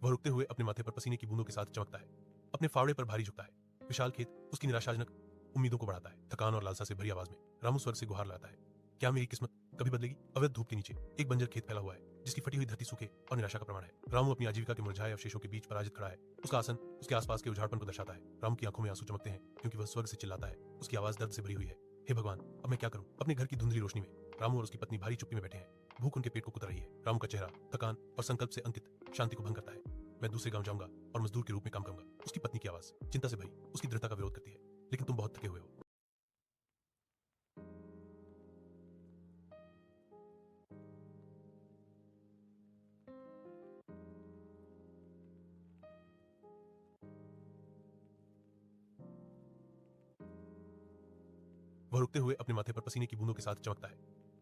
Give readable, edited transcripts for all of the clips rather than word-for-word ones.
वह रुकते हुए अपने माथे पर पसीने की बूंदों के साथ चमकता है, अपने फावड़े पर भारी झुकता है। विशाल खेत उसकी निराशाजनक उम्मीदों को बढ़ाता है। थकान और लालसा से भरी आवाज में रामू स्वर से गुहार लाता है, क्या मेरी किस्मत कभी बदलेगी? अवैध धूप के नीचे एक बंजर खेत फैला हुआ है, जिसकी फटी हुई धरती सूखे और निराशा का प्रमाण है। रामू अपनी आजीविका के मुरझाए अवशेषों के बीच पराजित खड़ा है। उसका आसन उसके आसपास के उजाड़पन को दर्शाता है। रामू की आंखों में आंसू चमकते हैं, क्योंकि वह स्वर्ग से चिल्लाता है। उसकी आवाज दर्द से भरी हुई है, हे भगवान, अब मैं क्या करूं? अपने घर की धुंधली रोशनी में रामू और उसकी पत्नी भारी चुप्पी में बैठे हैं। भूख उनके पेट को कुतर रही है। रामू का चेहरा थकान और संकल्प से अंकित शांति को भंग करता है। मैं दूसरे गांव जाऊंगा और मजदूर के रूप में काम करूंगा। उसकी पत्नी की आवाज चिंता से भरी उसकी दृढ़ता का विरोध करती है, लेकिन तुम बहुत थके हुए हो। वह रुकते हुए अपने माथे पर पसीने की बूंदों के साथ चमकता है,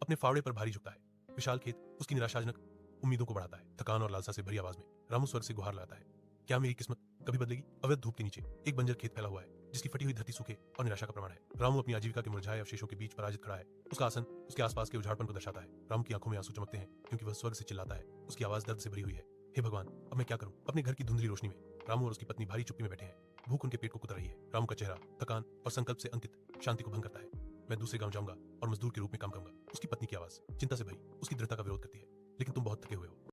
अपने फावड़े पर भारी झुकता है। विशाल खेत उसकी निराशाजनक उम्मीदों को बढ़ाता है। थकान और लालसा से भरी आवाज में रामू स्वर से गुहार लाता है, क्या मेरी किस्मत कभी बदलेगी? अवैध धूप के नीचे एक बंजर खेत फैला हुआ है, जिसकी फटी हुई धरती सूखे और निराशा का प्रमाण है। रामू अपनी आजीविका के मुरझाए अवशेषों के बीच पराजित खड़ा है। उसका आसन उसके आसपास के उजाड़पन को दर्शाता है। रामू की आंखों में आंसू चमकते हैं, क्योंकि वह स्वर्ग से चिल्लाता है। उसकी आवाज दर्द से भरी हुई है, हे भगवान, अब मैं क्या करूं? अपने घर की धुंधली रोशनी में रामू और उसकी पत्नी भारी चुप्पी में बैठे हैं। भूख उनके पेट को कुतर रही है। रामू का चेहरा थकान और संकल्प से अंकित शांति को भंग करता है। मैं दूसरे गांव जाऊंगा और मजदूर के रूप में काम करूंगा। उसकी पत्नी की आवाज चिंता से भरी उसकी दृढ़ता का विरोध करती है, लेकिन तुम बहुत थके हुए हो।